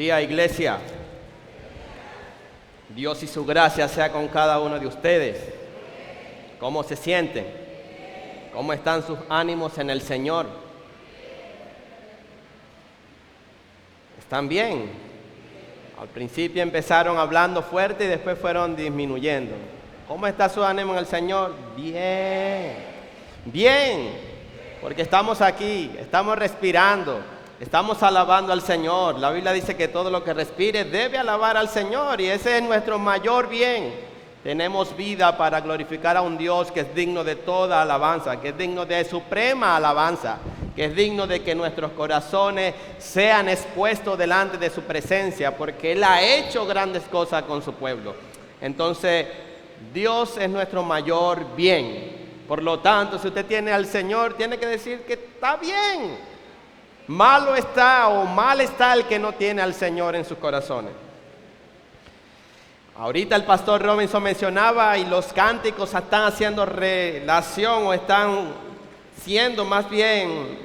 Día, iglesia. Dios y su gracia sea con cada uno de ustedes. ¿Cómo se sienten? ¿Cómo están sus ánimos en el Señor? ¿Están bien? Al principio empezaron hablando fuerte y después fueron disminuyendo. ¿Cómo está su ánimo en el Señor? Bien. Bien. Porque estamos aquí, estamos respirando. Estamos alabando al Señor. La Biblia dice que todo lo que respire debe alabar al Señor y ese es nuestro mayor bien. Tenemos vida para glorificar a un Dios que es digno de toda alabanza, que es digno de suprema alabanza, que es digno de que nuestros corazones sean expuestos delante de su presencia, porque Él ha hecho grandes cosas con su pueblo. Entonces, Dios es nuestro mayor bien. Por lo tanto, si usted tiene al Señor, tiene que decir que está bien. Malo está o mal está el que no tiene al Señor en sus corazones. Ahorita el pastor Robinson mencionaba y los cánticos están haciendo relación o están siendo más bien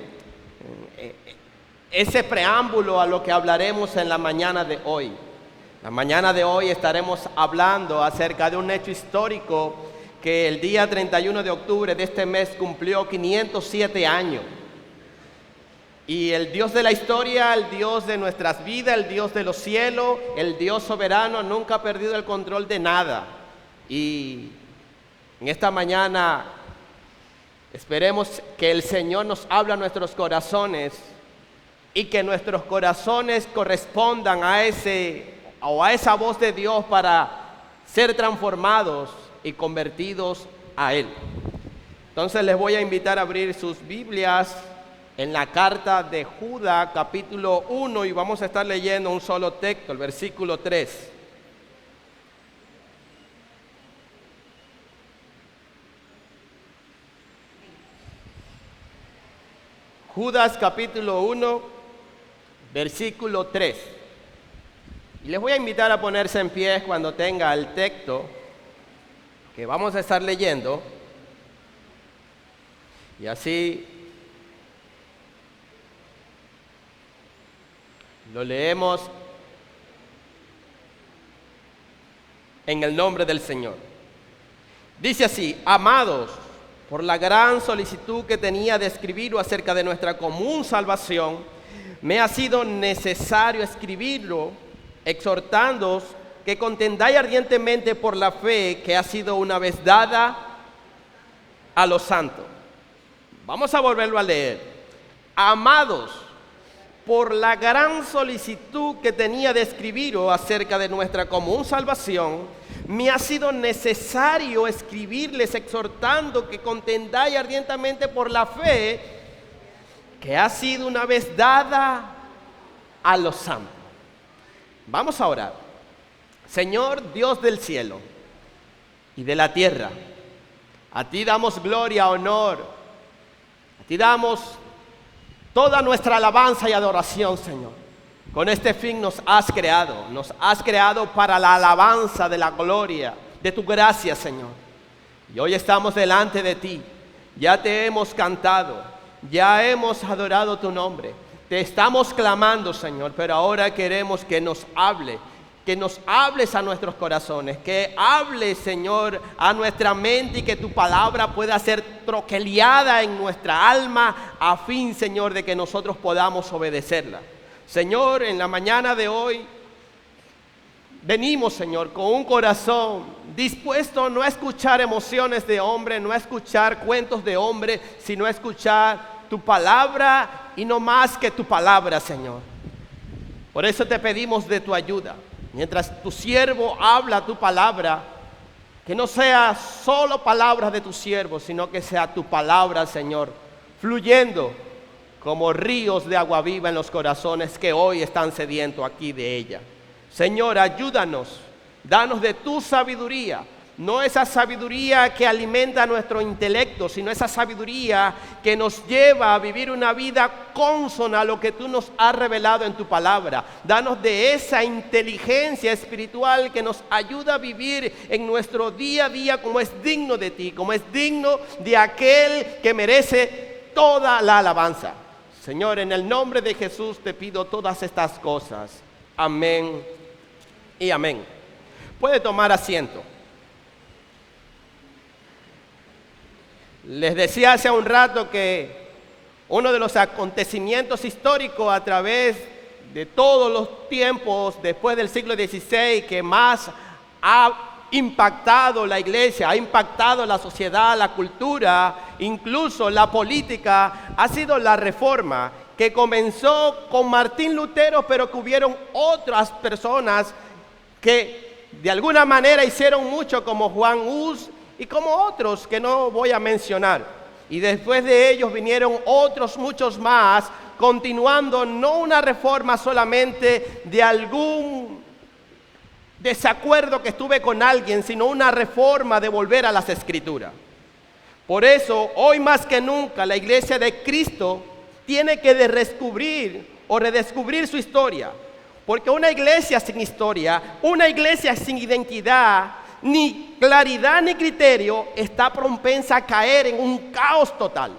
ese preámbulo a lo que hablaremos en la mañana de hoy. La mañana de hoy estaremos hablando acerca de un hecho histórico que el día 31 de octubre de este mes cumplió 507 años. Y el Dios de la historia, el Dios de nuestras vidas, el Dios de los cielos, el Dios soberano nunca ha perdido el control de nada. Y en esta mañana esperemos que el Señor nos hable a nuestros corazones y que nuestros corazones correspondan a esa voz de Dios para ser transformados y convertidos a Él. Entonces les voy a invitar a abrir sus Biblias en la carta de Judas, capítulo 1, y vamos a estar leyendo un solo texto, el versículo 3. Judas, capítulo 1, versículo 3. Y les voy a invitar a ponerse en pie cuando tenga el texto que vamos a estar leyendo. Y así lo leemos en el nombre del Señor. Dice así: amados, por la gran solicitud que tenía de escribirlo acerca de nuestra común salvación, me ha sido necesario escribirlo, exhortándoos que contendáis ardientemente por la fe que ha sido una vez dada a los santos. Vamos a volverlo a leer. Amados, por la gran solicitud que tenía de escribiros acerca de nuestra común salvación, me ha sido necesario escribirles exhortando que contendáis ardientemente por la fe que ha sido una vez dada a los santos. Vamos a orar. Señor Dios del cielo y de la tierra, a ti damos gloria, honor, a ti damos toda nuestra alabanza y adoración, Señor. Con este fin nos has creado para la alabanza de la gloria, de tu gracia, Señor. Y hoy estamos delante de ti, ya te hemos cantado, ya hemos adorado tu nombre, te estamos clamando, Señor, pero ahora queremos que nos hables a nuestros corazones, que hables, Señor, a nuestra mente y que tu palabra pueda ser troqueleada en nuestra alma a fin, Señor, de que nosotros podamos obedecerla. Señor, en la mañana de hoy venimos, Señor, con un corazón dispuesto no a escuchar emociones de hombre, no a escuchar cuentos de hombre, sino a escuchar tu palabra y no más que tu palabra, Señor. Por eso te pedimos de tu ayuda. Mientras tu siervo habla tu palabra, que no sea solo palabras de tu siervo, sino que sea tu palabra, Señor, fluyendo como ríos de agua viva en los corazones que hoy están sedientos aquí de ella. Señor, ayúdanos, danos de tu sabiduría, no esa sabiduría que alimenta nuestro intelecto, sino esa sabiduría que nos lleva a vivir una vida consona a lo que tú nos has revelado en tu palabra. Danos de esa inteligencia espiritual que nos ayuda a vivir en nuestro día a día como es digno de ti, como es digno de aquel que merece toda la alabanza. Señor, en el nombre de Jesús te pido todas estas cosas. Amén y amén. Puede tomar asiento. Les decía hace un rato que uno de los acontecimientos históricos a través de todos los tiempos después del siglo XVI que más ha impactado la iglesia, ha impactado la sociedad, la cultura, incluso la política, ha sido la Reforma, que comenzó con Martín Lutero, pero que hubieron otras personas que de alguna manera hicieron mucho, como Juan Hus y como otros que no voy a mencionar. Y después de ellos vinieron otros muchos más, continuando no una reforma solamente de algún desacuerdo que estuve con alguien, sino una reforma de volver a las Escrituras. Por eso, hoy más que nunca, la iglesia de Cristo tiene que redescubrir o redescubrir su historia. Porque una iglesia sin historia, una iglesia sin identidad, ni claridad ni criterio, está propensa a caer en un caos total.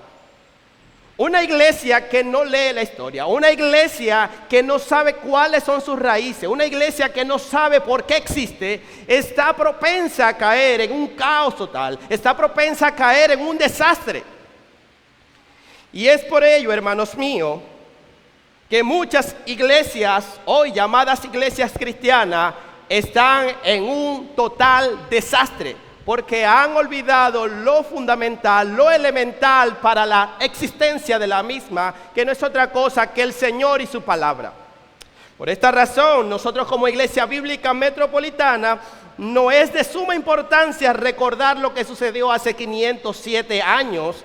Una iglesia que no lee la historia, una iglesia que no sabe cuáles son sus raíces, una iglesia que no sabe por qué existe, está propensa a caer en un caos total, está propensa a caer en un desastre. Y es por ello, hermanos míos, que muchas iglesias, hoy llamadas iglesias cristianas, están en un total desastre, porque han olvidado lo fundamental, lo elemental para la existencia de la misma, que no es otra cosa que el Señor y su palabra. Por esta razón, nosotros como Iglesia Bíblica Metropolitana, no es de suma importancia recordar lo que sucedió hace 507 años,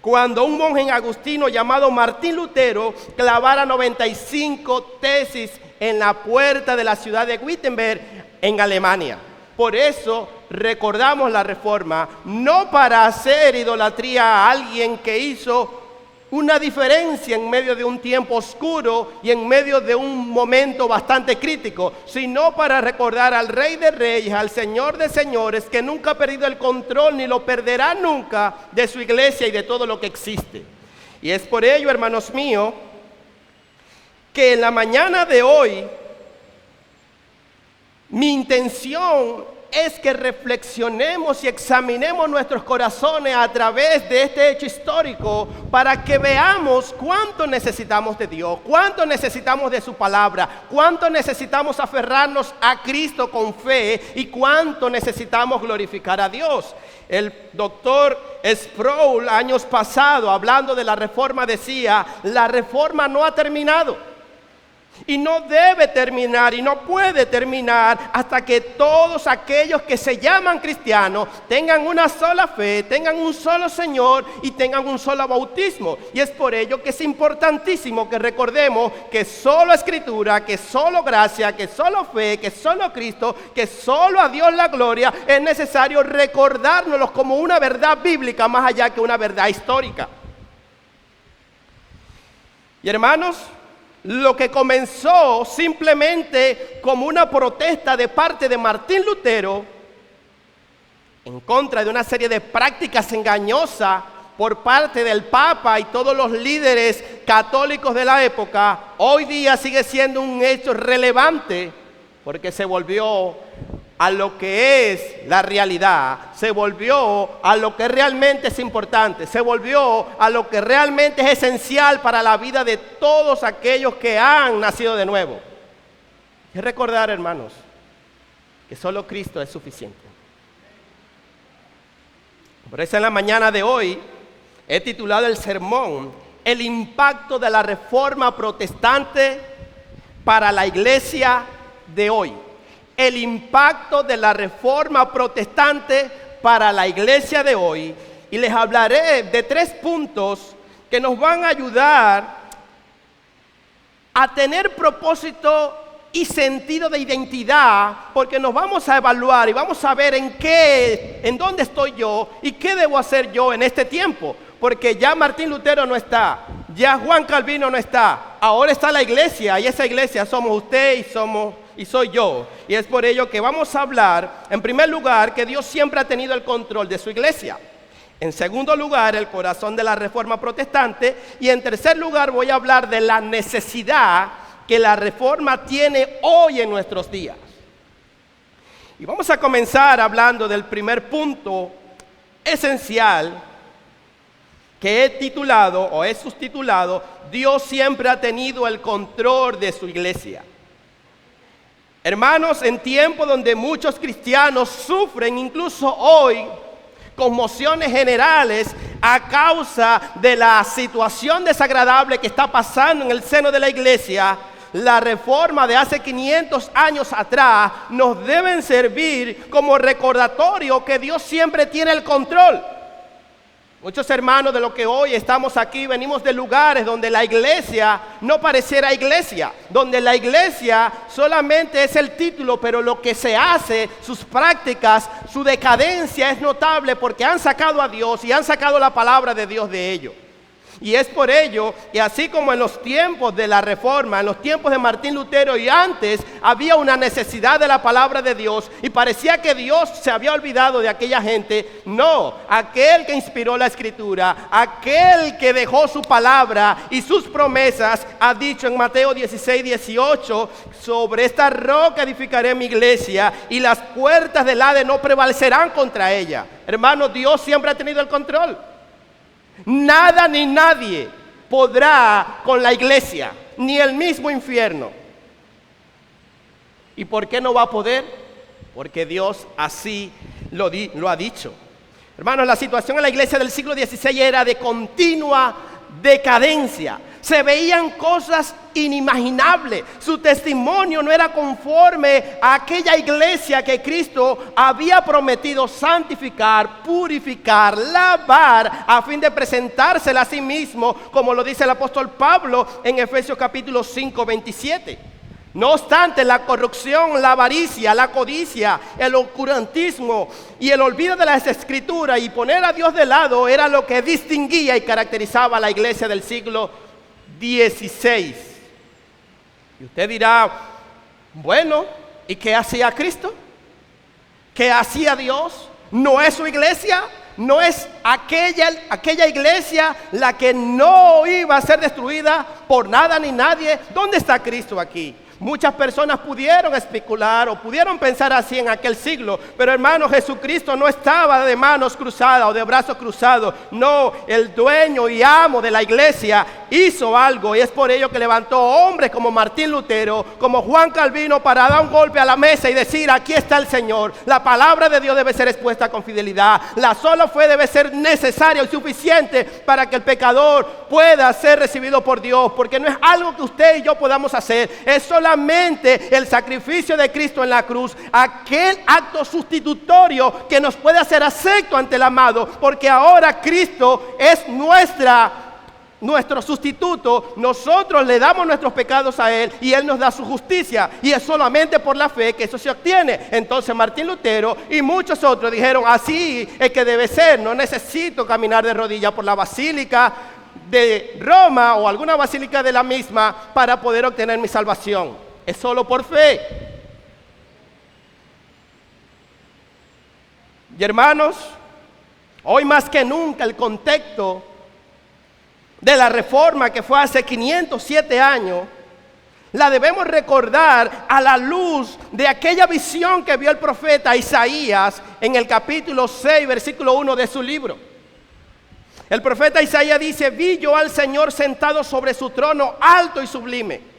cuando un monje agustino llamado Martín Lutero clavara 95 tesis en la puerta de la ciudad de Wittenberg, en Alemania. Por eso recordamos la Reforma, no para hacer idolatría a alguien que hizo una diferencia en medio de un tiempo oscuro y en medio de un momento bastante crítico, sino para recordar al Rey de Reyes, al Señor de Señores, que nunca ha perdido el control ni lo perderá nunca de su iglesia y de todo lo que existe. Y es por ello, hermanos míos, que en la mañana de hoy mi intención es que reflexionemos y examinemos nuestros corazones a través de este hecho histórico para que veamos cuánto necesitamos de Dios, cuánto necesitamos de su palabra, cuánto necesitamos aferrarnos a Cristo con fe y cuánto necesitamos glorificar a Dios. El doctor Sproul, años pasados, hablando de la Reforma, decía: la Reforma no ha terminado. Y no debe terminar y no puede terminar hasta que todos aquellos que se llaman cristianos tengan una sola fe, tengan un solo Señor y tengan un solo bautismo. Y es por ello que es importantísimo que recordemos que solo Escritura, que solo gracia, que solo fe, que solo Cristo, que solo a Dios la gloria. Es necesario recordárnoslos como una verdad bíblica más allá que una verdad histórica. Y hermanos, lo que comenzó simplemente como una protesta de parte de Martín Lutero en contra de una serie de prácticas engañosas por parte del Papa y todos los líderes católicos de la época, hoy día sigue siendo un hecho relevante porque se volvió a lo que es la realidad, se volvió a lo que realmente es importante, se volvió a lo que realmente es esencial para la vida de todos aquellos que han nacido de nuevo. Y recordar, hermanos, que solo Cristo es suficiente. Por eso en la mañana de hoy he titulado el sermón: el impacto de la Reforma protestante para la iglesia de hoy. El impacto de la Reforma protestante para la iglesia de hoy. Y les hablaré de 3 puntos que nos van a ayudar a tener propósito y sentido de identidad, porque nos vamos a evaluar y vamos a ver en dónde estoy yo y qué debo hacer yo en este tiempo. Porque ya Martín Lutero no está, ya Juan Calvino no está, ahora está la iglesia, y esa iglesia somos usted y soy yo. Y es por ello que vamos a hablar, en primer lugar, que Dios siempre ha tenido el control de su iglesia. En segundo lugar, el corazón de la Reforma protestante. Y en tercer lugar, voy a hablar de la necesidad que la Reforma tiene hoy en nuestros días. Y vamos a comenzar hablando del primer punto esencial que he titulado o he subtitulado: Dios siempre ha tenido el control de su iglesia. Hermanos, en tiempos donde muchos cristianos sufren, incluso hoy, conmociones generales a causa de la situación desagradable que está pasando en el seno de la iglesia, la Reforma de hace 500 años atrás nos deben servir como recordatorio que Dios siempre tiene el control. Muchos hermanos de los que hoy estamos aquí venimos de lugares donde la iglesia no pareciera iglesia, donde la iglesia solamente es el título, pero lo que se hace, sus prácticas, su decadencia es notable porque han sacado a Dios y han sacado la palabra de Dios de ellos. Y es por ello que así como en los tiempos de la Reforma, en los tiempos de Martín Lutero y antes, había una necesidad de la palabra de Dios y parecía que Dios se había olvidado de aquella gente. No, aquel que inspiró la Escritura, aquel que dejó su palabra y sus promesas, ha dicho en Mateo 16:18, sobre esta roca edificaré mi iglesia y las puertas del Hades no prevalecerán contra ella. Hermano, Dios siempre ha tenido el control. Nada ni nadie podrá con la iglesia, ni el mismo infierno. ¿Y por qué no va a poder? Porque Dios así lo ha dicho. Hermanos, la situación en la iglesia del siglo XVI era de continua decadencia. Se veían cosas inimaginables. Su testimonio no era conforme a aquella iglesia que Cristo había prometido santificar, purificar, lavar, a fin de presentársela a sí mismo, como lo dice el apóstol Pablo en Efesios capítulo 5:27. No obstante, la corrupción, la avaricia, la codicia, el oscurantismo y el olvido de las Escrituras y poner a Dios de lado era lo que distinguía y caracterizaba a la iglesia del siglo XVI. Y usted dirá, bueno, ¿y qué hacía Cristo? ¿Qué hacía Dios? ¿No es su iglesia? ¿No es aquella iglesia la que no iba a ser destruida por nada ni nadie? ¿Dónde está Cristo aquí? Muchas personas pudieron especular o pudieron pensar así en aquel siglo, pero hermano, Jesucristo no estaba de manos cruzadas o de brazos cruzados. No, el dueño y amo de la iglesia hizo algo, y es por ello que levantó hombres como Martín Lutero, como Juan Calvino, para dar un golpe a la mesa y decir: aquí está el Señor. La palabra de Dios debe ser expuesta con fidelidad. La sola fe debe ser necesaria y suficiente para que el pecador pueda ser recibido por Dios, porque no es algo que usted y yo podamos hacer, es solamente el sacrificio de Cristo en la cruz, aquel acto sustitutorio que nos puede hacer acepto ante el amado, porque ahora Cristo es nuestro sustituto. Nosotros le damos nuestros pecados a Él y Él nos da su justicia, y es solamente por la fe que eso se obtiene. Entonces Martín Lutero y muchos otros dijeron: así es que debe ser, no necesito caminar de rodillas por la basílica de Roma o alguna basílica de la misma para poder obtener mi salvación. Es solo por fe. Y hermanos, hoy más que nunca el contexto de la Reforma, que fue hace 507 años, la debemos recordar a la luz de aquella visión que vio el profeta Isaías en el capítulo 6, versículo 1 de su libro. El profeta Isaías dice: vi yo al Señor sentado sobre su trono alto y sublime,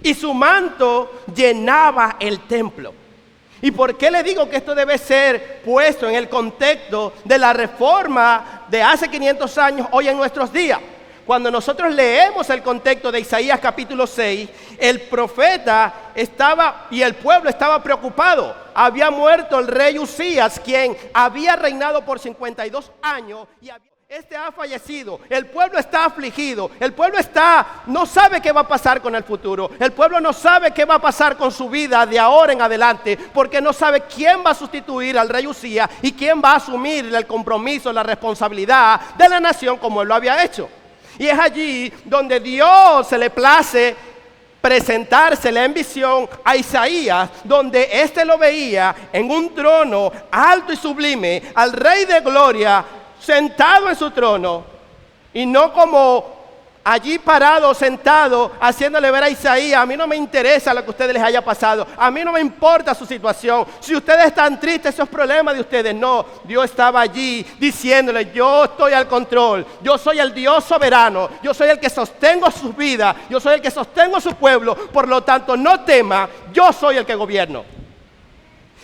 y su manto llenaba el templo. ¿Y por qué le digo que esto debe ser puesto en el contexto de la Reforma de hace 500 años hoy en nuestros días? Cuando nosotros leemos el contexto de Isaías capítulo 6, el profeta estaba y el pueblo estaba preocupado. Había muerto el rey Usías, quien había reinado por 52 años y este ha fallecido. El pueblo está afligido. El pueblo no sabe qué va a pasar con el futuro. El pueblo no sabe qué va a pasar con su vida de ahora en adelante, porque no sabe quién va a sustituir al rey Usías y quién va a asumir el compromiso, la responsabilidad de la nación como él lo había hecho. Y es allí donde Dios se le place presentársele en visión a Isaías, donde éste lo veía en un trono alto y sublime, al Rey de Gloria sentado en su trono, y no como allí parado, sentado, haciéndole ver a Isaías: a mí no me interesa lo que a ustedes les haya pasado, a mí no me importa su situación, si ustedes están tristes, eso es problema de ustedes. No, Dios estaba allí diciéndole: yo estoy al control, yo soy el Dios soberano, yo soy el que sostengo sus vidas, yo soy el que sostengo su pueblo, por lo tanto no tema, yo soy el que gobierno.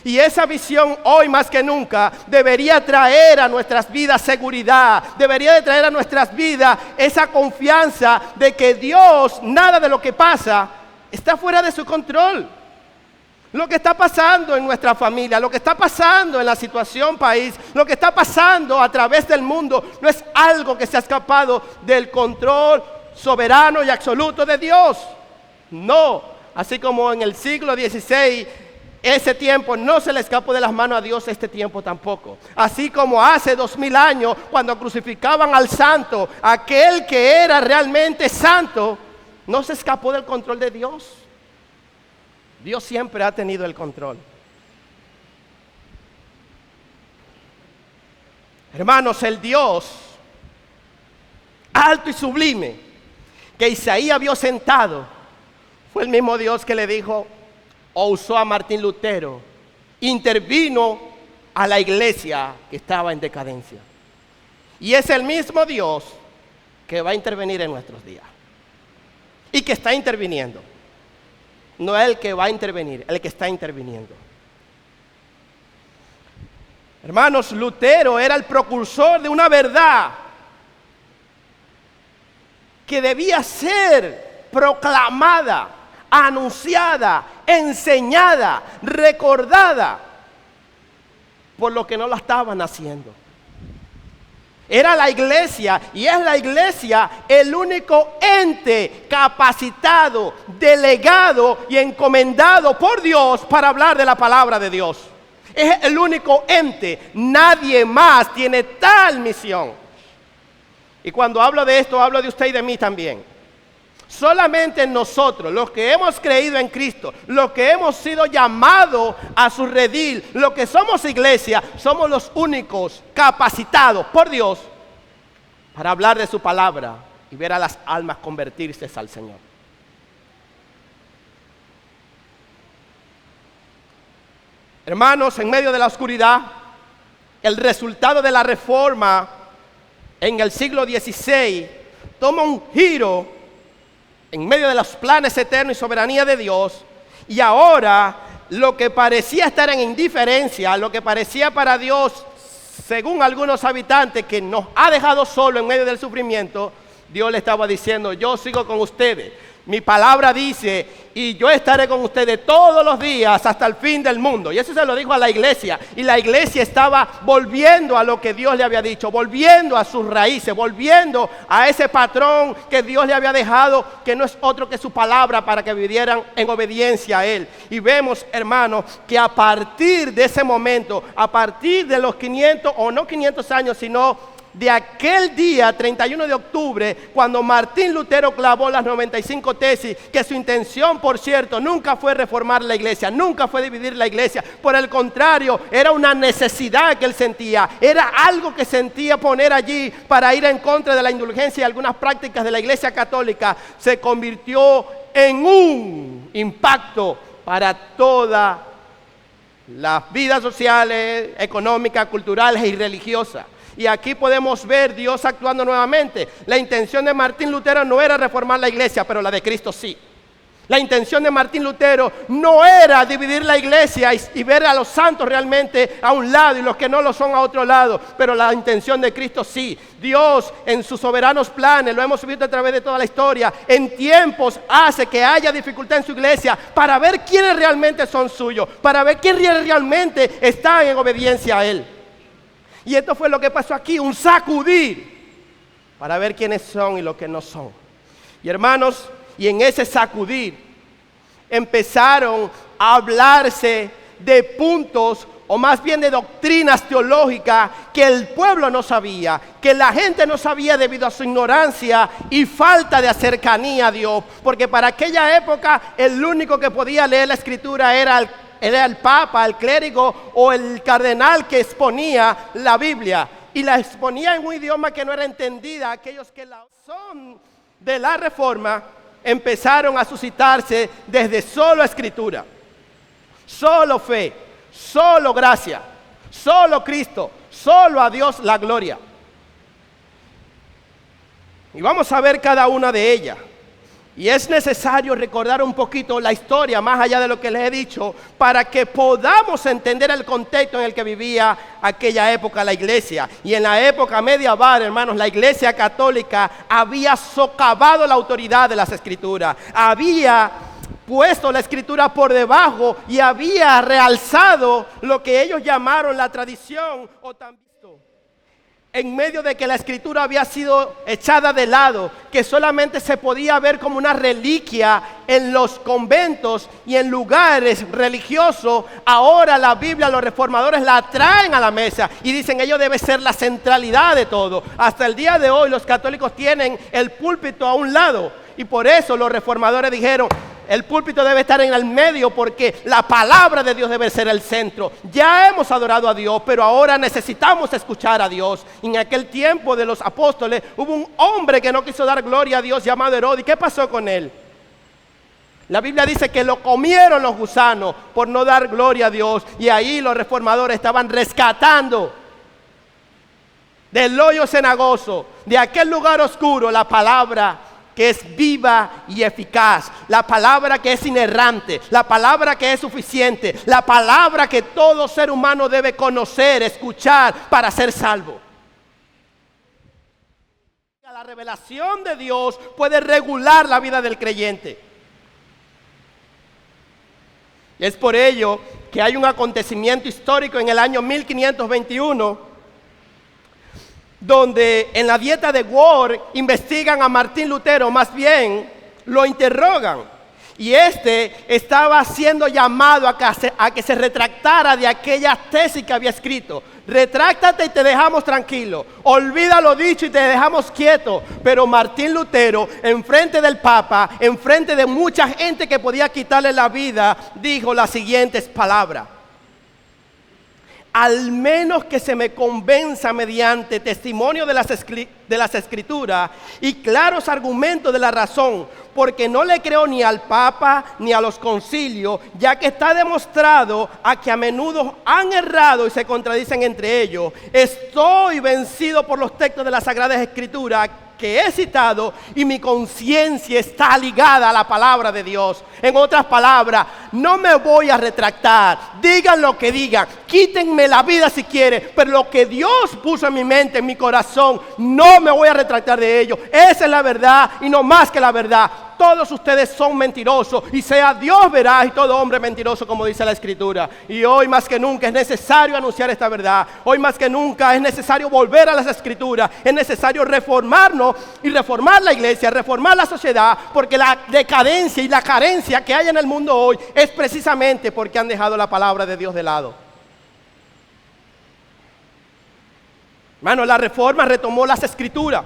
Y esa visión hoy más que nunca debería traer a nuestras vidas seguridad, debería de traer a nuestras vidas esa confianza de que Dios, nada de lo que pasa está fuera de su control. Lo que está pasando en nuestra familia, lo que está pasando en la situación país, lo que está pasando a través del mundo, no es algo que se ha escapado del control soberano y absoluto de Dios. No, así como en el siglo XVI, ese tiempo no se le escapó de las manos a Dios, este tiempo tampoco. Así como hace 2000 años, cuando crucificaban al santo, aquel que era realmente santo, no se escapó del control de Dios. Dios siempre ha tenido el control. Hermanos, el Dios alto y sublime que Isaías vio sentado fue el mismo Dios que le dijo o usó a Martín Lutero, intervino a la iglesia que estaba en decadencia. Y es el mismo Dios que va a intervenir en nuestros días y que está interviniendo. No es el que va a intervenir, el que está interviniendo. Hermanos, Lutero era el precursor de una verdad que debía ser proclamada, anunciada, enseñada, recordada por los que no la estaban haciendo. Era la iglesia, y es la iglesia el único ente capacitado, delegado y encomendado por Dios para hablar de la palabra de Dios. Es el único ente, nadie más tiene tal misión. Y cuando hablo de esto, hablo de usted y de mí también. Solamente nosotros, los que hemos creído en Cristo, los que hemos sido llamados a su redil, los que somos iglesia, somos los únicos capacitados por Dios para hablar de su palabra y ver a las almas convertirse al Señor. Hermanos, en medio de la oscuridad, el resultado de la reforma en el siglo XVI toma un giro en medio de los planes eternos y soberanía de Dios, y ahora lo que parecía estar en indiferencia, lo que parecía para Dios, según algunos habitantes, que nos ha dejado solo en medio del sufrimiento, Dios le estaba diciendo: yo sigo con ustedes. Mi palabra dice: y yo estaré con ustedes todos los días hasta el fin del mundo. Y eso se lo dijo a la iglesia. Y la iglesia estaba volviendo a lo que Dios le había dicho, volviendo a sus raíces, volviendo a ese patrón que Dios le había dejado, que no es otro que su palabra, para que vivieran en obediencia a Él. Y vemos, hermanos, que a partir de ese momento, a partir de los 500, o no 500 años, sino de aquel día, 31 de octubre, cuando Martín Lutero clavó las 95 tesis, que su intención, por cierto, nunca fue reformar la iglesia, nunca fue dividir la iglesia. Por el contrario, era una necesidad que él sentía, era algo que sentía poner allí para ir en contra de la indulgencia y algunas prácticas de la iglesia católica. Se convirtió en un impacto para todas las vidas sociales, económicas, culturales y religiosas. Y aquí podemos ver Dios actuando nuevamente. La intención de Martín Lutero no era reformar la iglesia, pero la de Cristo sí. La intención de Martín Lutero no era dividir la iglesia y ver a los santos realmente a un lado y los que no lo son a otro lado, pero la intención de Cristo sí. Dios, en sus soberanos planes, lo hemos visto a través de toda la historia, en tiempos hace que haya dificultad en su iglesia para ver quiénes realmente son suyos, para ver quiénes realmente están en obediencia a Él. Y esto fue lo que pasó aquí, un sacudir para ver quiénes son y los que no son. Y hermanos, y en ese sacudir empezaron a hablarse de puntos, o más bien de doctrinas teológicas que el pueblo no sabía, que la gente no sabía debido a su ignorancia y falta de cercanía a Dios. Porque para aquella época el único que podía leer la escritura era el papa, el clérigo o el cardenal que exponía la Biblia. Y la exponía en un idioma que no era entendida. Aquellos que la son de la Reforma empezaron a suscitarse desde solo Escritura, solo fe, solo gracia, solo Cristo, solo a Dios la gloria. Y vamos a ver cada una de ellas. Y es necesario recordar un poquito la historia, más allá de lo que les he dicho, para que podamos entender el contexto en el que vivía aquella época la iglesia. Y en la época medieval, hermanos, la iglesia católica había socavado la autoridad de las escrituras. Había puesto la escritura por debajo y había realzado lo que ellos llamaron la tradición o también. En medio de que la escritura había sido echada de lado, que solamente se podía ver como una reliquia en los conventos y en lugares religiosos, ahora la Biblia, los reformadores la traen a la mesa y dicen ello debe ser la centralidad de todo. Hasta el día de hoy los católicos tienen el púlpito a un lado y por eso los reformadores dijeron: el púlpito debe estar en el medio porque la palabra de Dios debe ser el centro. Ya hemos adorado a Dios, pero ahora necesitamos escuchar a Dios. Y en aquel tiempo de los apóstoles hubo un hombre que no quiso dar gloria a Dios llamado Herodes. ¿Qué pasó con él? La Biblia dice que lo comieron los gusanos por no dar gloria a Dios. Y ahí los reformadores estaban rescatando del hoyo cenagoso, de aquel lugar oscuro, la palabra que es viva y eficaz, la palabra que es inerrante, la palabra que es suficiente, la palabra que todo ser humano debe conocer, escuchar para ser salvo. La revelación de Dios puede regular la vida del creyente. Es por ello que hay un acontecimiento histórico en el año 1521 donde en la dieta de Worms investigan a Martín Lutero, más bien lo interrogan. Y estaba siendo llamado a que se retractara de aquella tesis que había escrito. Retráctate y te dejamos tranquilo. Olvida lo dicho y te dejamos quieto. Pero Martín Lutero, en frente del Papa, en frente de mucha gente que podía quitarle la vida, dijo las siguientes palabras: al menos que se me convenza mediante testimonio de las escrituras y claros argumentos de la razón, porque no le creo ni al Papa ni a los concilios, ya que está demostrado a que a menudo han errado y se contradicen entre ellos. Estoy vencido por los textos de las Sagradas Escrituras que he citado y mi conciencia está ligada a la palabra de Dios. En otras palabras, no me voy a retractar. Digan lo que digan, quítenme la vida si quieren, pero lo que Dios puso en mi mente, en mi corazón, no me voy a retractar de ello. Esa es la verdad y no más que la verdad. Todos ustedes son mentirosos y sea Dios veraz y todo hombre mentiroso, como dice la Escritura. Y hoy más que nunca es necesario anunciar esta verdad. Hoy más que nunca es necesario volver a las Escrituras. Es necesario reformarnos y reformar la iglesia, reformar la sociedad, porque la decadencia y la carencia que hay en el mundo hoy es precisamente porque han dejado la palabra de Dios de lado. Hermano, la reforma retomó las Escrituras.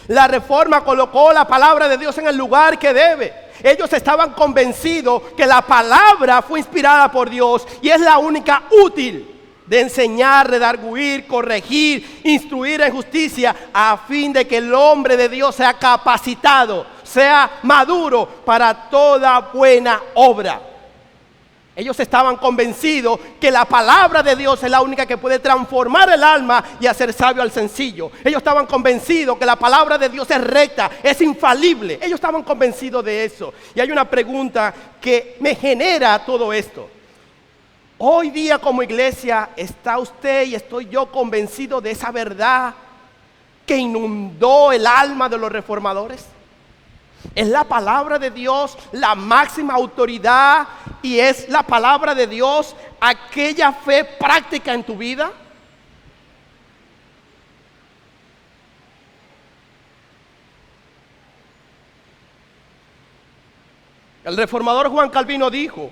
La reforma colocó la palabra de Dios en el lugar que debe. Ellos estaban convencidos que la palabra fue inspirada por Dios y es la única útil de enseñar, redarguir, corregir, instruir en justicia, a fin de que el hombre de Dios sea capacitado, sea maduro para toda buena obra. Ellos estaban convencidos que la palabra de Dios es la única que puede transformar el alma y hacer sabio al sencillo. Ellos estaban convencidos que la palabra de Dios es recta, es infalible. Ellos estaban convencidos de eso. Y hay una pregunta que me genera todo esto. Hoy día como iglesia, ¿está usted y estoy yo convencidos de esa verdad que inundó el alma de los reformadores? ¿Es la palabra de Dios la máxima autoridad y es la palabra de Dios aquella fe práctica en tu vida? El reformador Juan Calvino dijo: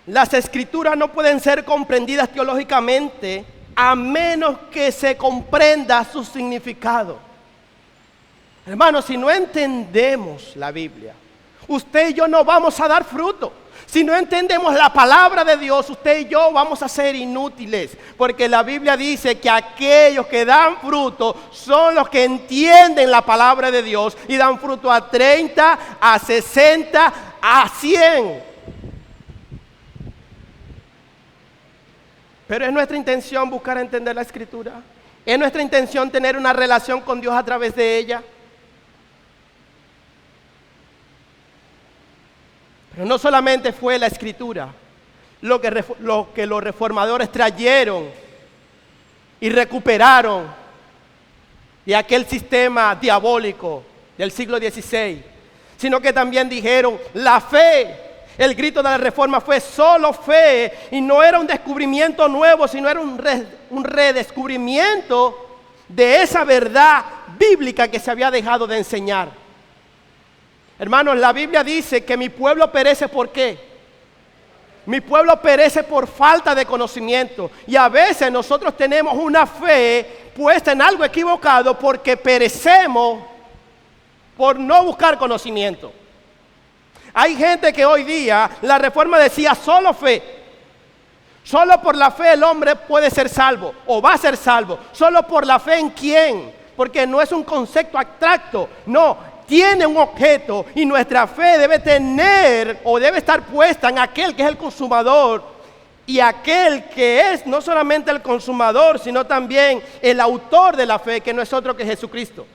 las Escrituras no pueden ser comprendidas teológicamente a menos que se comprenda su significado. Hermanos, si no entendemos la Biblia, usted y yo no vamos a dar fruto. Si no entendemos la palabra de Dios, usted y yo vamos a ser inútiles. Porque la Biblia dice que aquellos que dan fruto son los que entienden la palabra de Dios y dan fruto a 30, a 60, a 100. Pero es nuestra intención buscar entender la Escritura. Es nuestra intención tener una relación con Dios a través de ella. Pero no solamente fue la Escritura lo que los reformadores trajeron y recuperaron de aquel sistema diabólico del siglo XVI, sino que también dijeron la fe. El grito de la Reforma fue solo fe, y no era un descubrimiento nuevo, sino era un redescubrimiento de esa verdad bíblica que se había dejado de enseñar. Hermanos, la Biblia dice que mi pueblo perece ¿por qué? Mi pueblo perece por falta de conocimiento. Y a veces nosotros tenemos una fe puesta en algo equivocado porque perecemos por no buscar conocimiento. Hay gente que hoy día, la Reforma decía solo fe. Solo por la fe el hombre puede ser salvo o va a ser salvo. Solo por la fe en quién, porque no es un concepto abstracto, no, tiene un objeto, y nuestra fe debe tener o debe estar puesta en aquel que es el consumador, y aquel que es no solamente el consumador, sino también el autor de la fe, que no es otro que Jesucristo.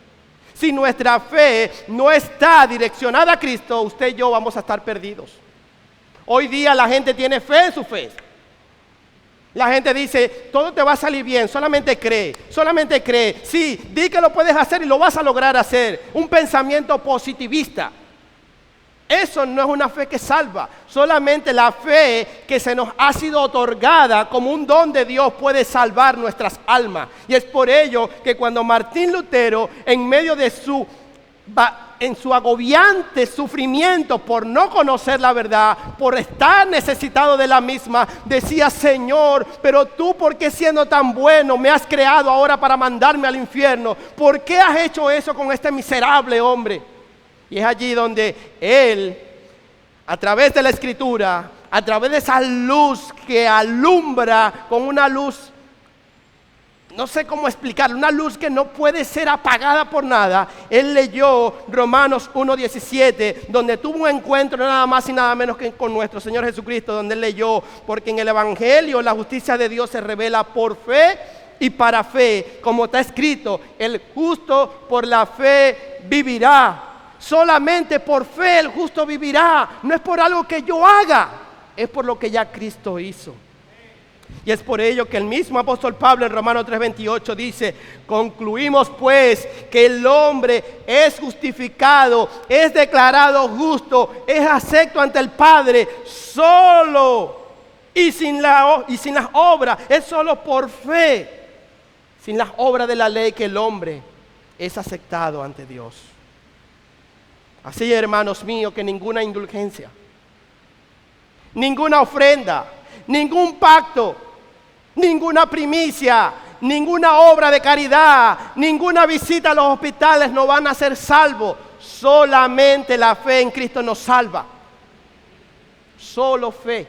Si nuestra fe no está direccionada a Cristo, usted y yo vamos a estar perdidos. Hoy día la gente tiene fe en su fe. La gente dice, todo te va a salir bien, solamente cree, solamente cree. Sí, di que lo puedes hacer y lo vas a lograr hacer. Un pensamiento positivista. Eso no es una fe que salva. Solamente la fe que se nos ha sido otorgada como un don de Dios puede salvar nuestras almas. Y es por ello que cuando Martín Lutero, en medio de su agobiante sufrimiento por no conocer la verdad, por estar necesitado de la misma, decía, Señor, pero tú, ¿por qué siendo tan bueno me has creado ahora para mandarme al infierno? ¿Por qué has hecho eso con este miserable hombre? Y es allí donde él, a través de la Escritura, a través de esa luz que alumbra con una luz, no sé cómo explicarlo, una luz que no puede ser apagada por nada, él leyó Romanos 1:17, donde tuvo un encuentro nada más y nada menos que con nuestro Señor Jesucristo, donde él leyó, porque en el Evangelio la justicia de Dios se revela por fe y para fe, como está escrito, el justo por la fe vivirá. Solamente por fe el justo vivirá. No es por algo que yo haga, es por lo que ya Cristo hizo. Y es por ello que el mismo apóstol Pablo en Romanos 3:28 dice, concluimos pues que el hombre es justificado, es declarado justo, es acepto ante el Padre solo y sin las obras. Es solo por fe, sin las obras de la ley, que el hombre es aceptado ante Dios. Así, hermanos míos, que ninguna indulgencia, ninguna ofrenda, ningún pacto, ninguna primicia, ninguna obra de caridad, ninguna visita a los hospitales nos van a hacer salvos. Solamente la fe en Cristo nos salva. Solo fe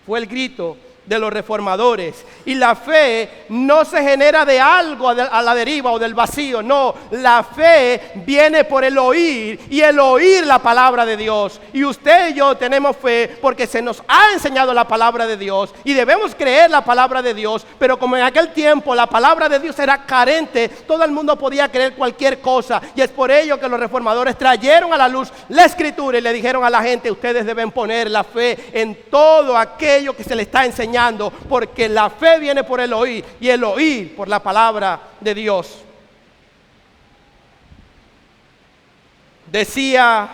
fue el grito de los reformadores. Y la fe no se genera de algo a la deriva o del vacío. No, la fe viene por el oír, y el oír la palabra de Dios. Y usted y yo tenemos fe porque se nos ha enseñado la palabra de Dios y debemos creer la palabra de Dios. Pero como en aquel tiempo la palabra de Dios era carente, todo el mundo podía creer cualquier cosa. Y es por ello que los reformadores trajeron a la luz la Escritura y le dijeron a la gente, ustedes deben poner la fe en todo aquello que se les está enseñando, porque la fe viene por el oír y el oír por la palabra de Dios. Decía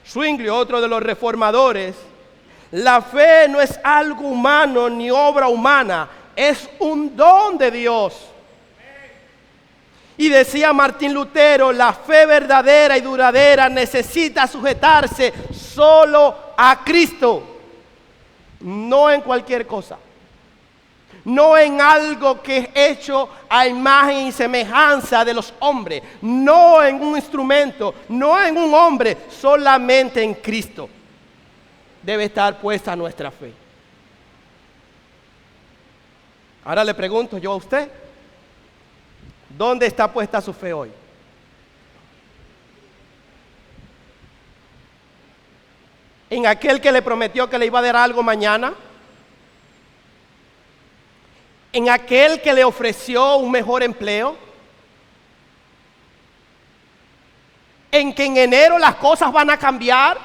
Zwingli, otro de los reformadores, la fe no es algo humano ni obra humana, es un don de Dios. Y decía Martín Lutero, la fe verdadera y duradera necesita sujetarse solo a Cristo. No en cualquier cosa, no en algo que es hecho a imagen y semejanza de los hombres, no en un instrumento, no en un hombre, solamente en Cristo. debe estar puesta nuestra fe. Ahora le pregunto yo a usted, ¿dónde está puesta su fe hoy? ¿En aquel que le prometió que le iba a dar algo mañana? ¿En aquel que le ofreció un mejor empleo? ¿En que en enero las cosas van a cambiar?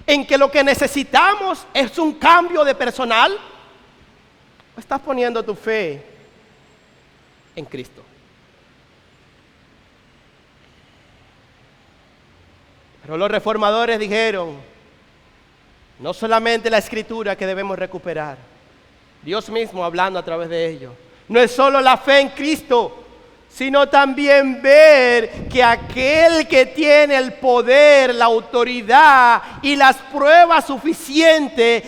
¿En que lo que necesitamos es un cambio de personal? ¿O estás poniendo tu fe en Cristo? Pero los reformadores dijeron, no solamente la Escritura que debemos recuperar, Dios mismo hablando a través de ello. No es solo la fe en Cristo, sino también ver que aquel que tiene el poder, la autoridad y las pruebas suficientes,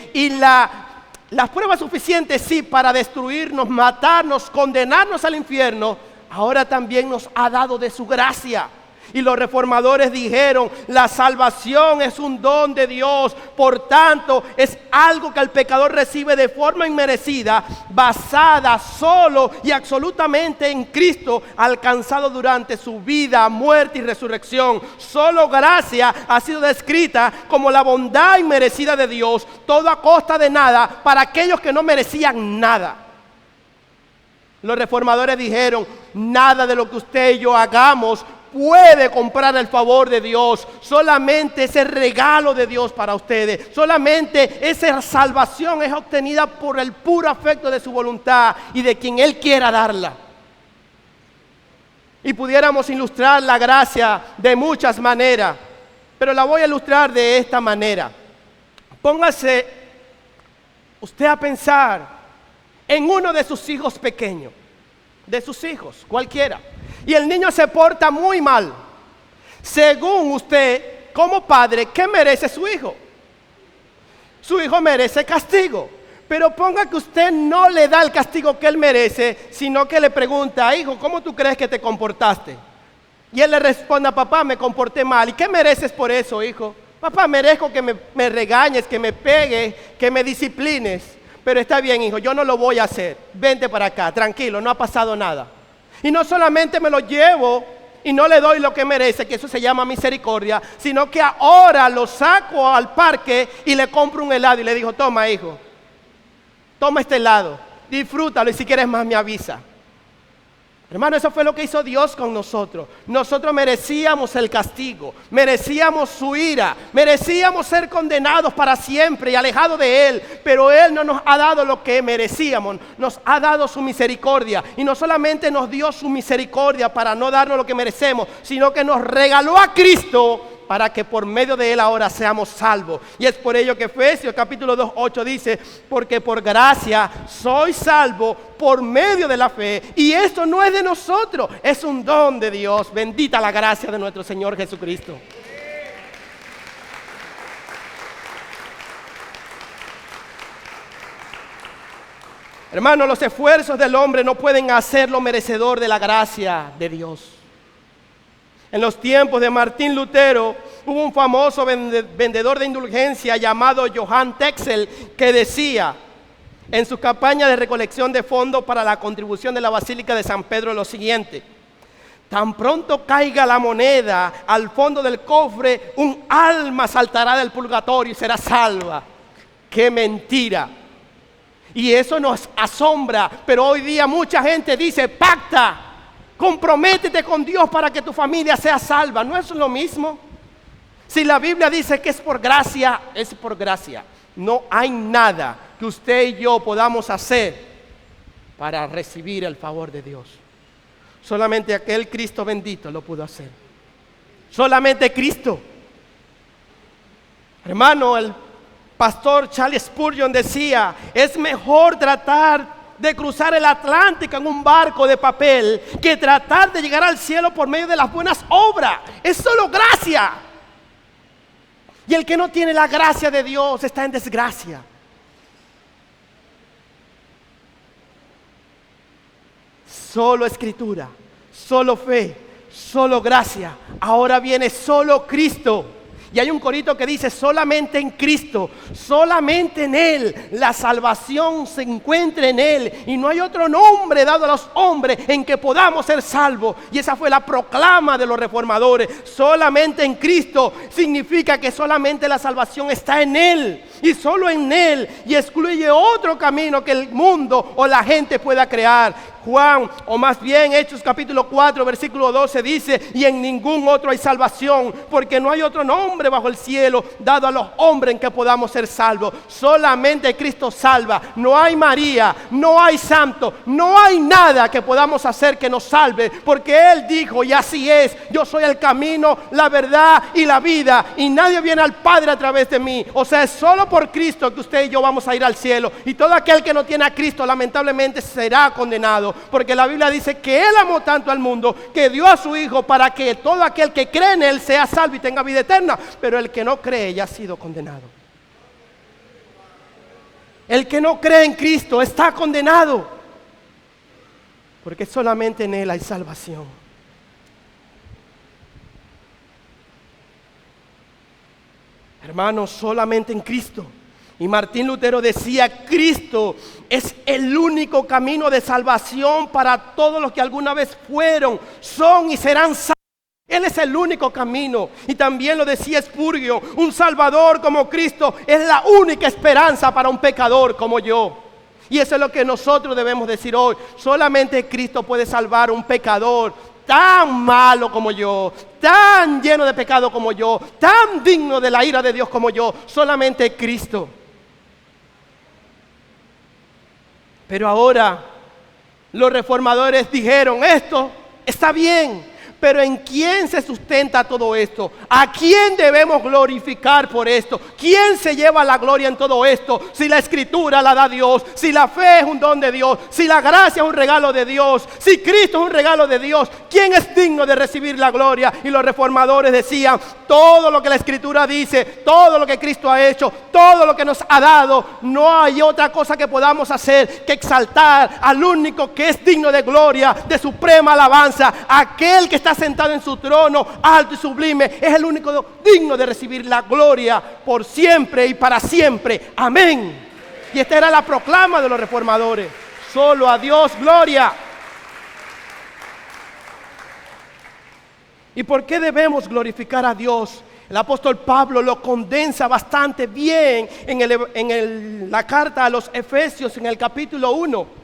las pruebas suficientes sí para destruirnos, matarnos, condenarnos al infierno, ahora también nos ha dado de su gracia. Y los reformadores dijeron, la salvación es un don de Dios, por tanto es algo que el pecador recibe de forma inmerecida, basada solo y absolutamente en Cristo, alcanzado durante su vida, muerte y resurrección. Solo gracia ha sido descrita como la bondad inmerecida de Dios, todo a costa de nada, para aquellos que no merecían nada. Los reformadores dijeron, nada de lo que usted y yo hagamos puede comprar el favor de Dios. Solamente ese regalo de Dios para ustedes, solamente esa salvación es obtenida por el puro afecto de su voluntad y de quien Él quiera darla. Y pudiéramos ilustrar la gracia de muchas maneras, pero la voy a ilustrar de esta manera. Póngase usted a pensar en uno de sus hijos pequeños, de sus hijos, cualquiera. Y el niño se porta muy mal. Según usted, como padre, ¿qué merece su hijo? Su hijo merece castigo. Pero ponga que usted no le da el castigo que él merece, sino que le pregunta, hijo, ¿cómo tú crees que te comportaste? Y él le responde, papá, me comporté mal. ¿Y qué mereces por eso, hijo? Papá, merezco que me regañes, que me pegues, que me disciplines. Pero está bien, hijo, yo no lo voy a hacer. Vente para acá, tranquilo, no ha pasado nada. Y no solamente me lo llevo y no le doy lo que merece, que eso se llama misericordia, sino que ahora lo saco al parque y le compro un helado y le digo, toma, hijo, toma este helado, disfrútalo y si quieres más me avisa. Hermano, eso fue lo que hizo Dios con nosotros. Nosotros merecíamos el castigo, merecíamos su ira, merecíamos ser condenados para siempre y alejados de Él. Pero Él no nos ha dado lo que merecíamos, nos ha dado su misericordia. Y no solamente nos dio su misericordia para no darnos lo que merecemos, sino que nos regaló a Cristo para que por medio de Él ahora seamos salvos. Y es por ello que Efesios capítulo 2:8 dice, porque por gracia soy salvo por medio de la fe. Y esto no es de nosotros, es un don de Dios. Bendita la gracia de nuestro Señor Jesucristo. Hermanos, los esfuerzos del hombre no pueden hacerlo merecedor de la gracia de Dios. En los tiempos de Martín Lutero, hubo un famoso vendedor de indulgencia llamado Johann Texel que decía en su campaña de recolección de fondos para la contribución de la Basílica de San Pedro lo siguiente: tan pronto caiga la moneda al fondo del cofre, un alma saltará del purgatorio y será salva. ¡Qué mentira! Y eso nos asombra, pero hoy día mucha gente dice, pacta, comprométete con Dios para que tu familia sea salva. ¿No es lo mismo? Si la Biblia dice que es por gracia, es por gracia. No hay nada que usted y yo podamos hacer para recibir el favor de Dios. Solamente aquel Cristo bendito lo pudo hacer. Solamente Cristo. Hermano, el pastor Charles Spurgeon decía, es mejor tratar de cruzar el Atlántico en un barco de papel que tratar de llegar al cielo por medio de las buenas obras. Es solo gracia. Y el que no tiene la gracia de Dios está en desgracia. Solo escritura, solo fe, solo gracia. Ahora viene solo Cristo. Y hay un corito que dice: solamente en Cristo, solamente en Él, la salvación se encuentra en Él. Y no hay otro nombre dado a los hombres en que podamos ser salvos. Y esa fue la proclama de los reformadores. Solamente en Cristo significa que solamente la salvación está en Él. Y solo en Él. Y excluye otro camino que el mundo o la gente pueda crear. Juan, o más bien Hechos capítulo 4 versículo 12 dice: y en ningún otro hay salvación, porque no hay otro nombre bajo el cielo dado a los hombres en que podamos ser salvos. Solamente Cristo salva. No hay María, no hay santo, no hay nada que podamos hacer que nos salve, porque Él dijo, y así es: yo soy el camino, la verdad y la vida, y nadie viene al Padre a través de mí. O sea, es solo por Cristo que usted y yo vamos a ir al cielo. Y todo aquel que no tiene a Cristo lamentablemente será condenado, porque la Biblia dice que Él amó tanto al mundo que dio a su Hijo para que todo aquel que cree en Él sea salvo y tenga vida eterna. Pero el que no cree ya ha sido condenado. El que no cree en Cristo está condenado, porque solamente en Él hay salvación. Hermanos, solamente en Cristo. Y Martín Lutero decía: Cristo es el único camino de salvación para todos los que alguna vez fueron, son y serán salvos. Él es el único camino. Y también lo decía Spurgeon: un Salvador como Cristo es la única esperanza para un pecador como yo. Y eso es lo que nosotros debemos decir hoy. Solamente Cristo puede salvar a un pecador tan malo como yo, tan lleno de pecado como yo, tan digno de la ira de Dios como yo. Solamente Cristo. Pero ahora los reformadores dijeron: esto está bien, pero ¿en quién se sustenta todo esto? ¿A quién debemos glorificar por esto? ¿Quién se lleva la gloria en todo esto? Si la Escritura la da Dios, si la fe es un don de Dios, si la gracia es un regalo de Dios, si Cristo es un regalo de Dios, ¿quién es digno de recibir la gloria? Y los reformadores decían: todo lo que la Escritura dice, todo lo que Cristo ha hecho, todo lo que nos ha dado, no hay otra cosa que podamos hacer que exaltar al único que es digno de gloria, de suprema alabanza, aquel que está sentado en su trono alto y sublime. Es el único digno de recibir la gloria por siempre y para siempre. Amén. Y esta era la proclama de los reformadores: solo a Dios gloria. ¿Y por qué debemos glorificar a Dios? El apóstol Pablo lo condensa bastante bien en la carta a los Efesios, en el capítulo 1.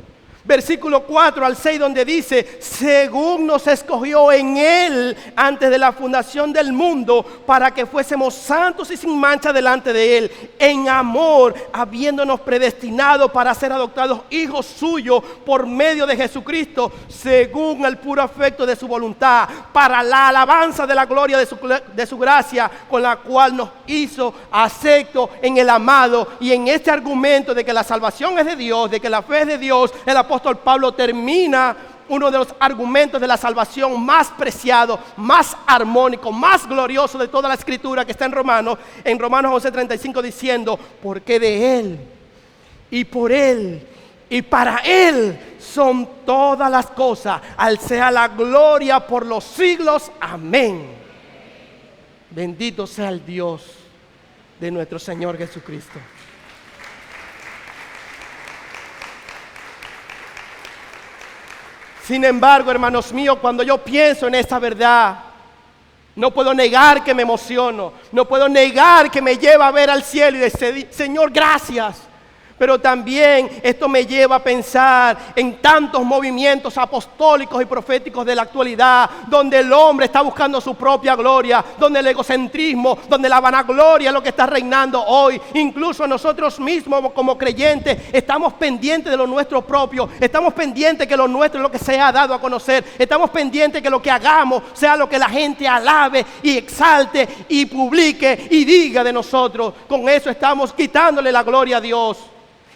Versículo 4 al 6, donde dice: según nos escogió en Él antes de la fundación del mundo, para que fuésemos santos y sin mancha delante de Él, en amor, habiéndonos predestinado para ser adoptados hijos suyos por medio de Jesucristo, según el puro afecto de su voluntad, para la alabanza de la gloria de su gracia, con la cual nos hizo acepto en el amado. Y en este argumento de que la salvación es de Dios, de que la fe es de Dios, el apóstol Pablo termina uno de los argumentos de la salvación más preciado, más armónico, más glorioso de toda la Escritura, que está en Romanos 11:35, diciendo: porque de Él y por Él y para Él son todas las cosas, al sea la gloria por los siglos. Amén. Bendito sea el Dios de nuestro Señor Jesucristo. Sin embargo, hermanos míos, cuando yo pienso en esta verdad, no puedo negar que me emociono, no puedo negar que me lleva a ver al cielo y decir: Señor, gracias. Pero también esto me lleva a pensar en tantos movimientos apostólicos y proféticos de la actualidad, donde el hombre está buscando su propia gloria, donde el egocentrismo, donde la vanagloria es lo que está reinando hoy. Incluso nosotros mismos como creyentes estamos pendientes de lo nuestro propio, estamos pendientes que lo nuestro es lo que se ha dado a conocer, estamos pendientes que lo que hagamos sea lo que la gente alabe y exalte y publique y diga de nosotros. Con eso estamos quitándole la gloria a Dios.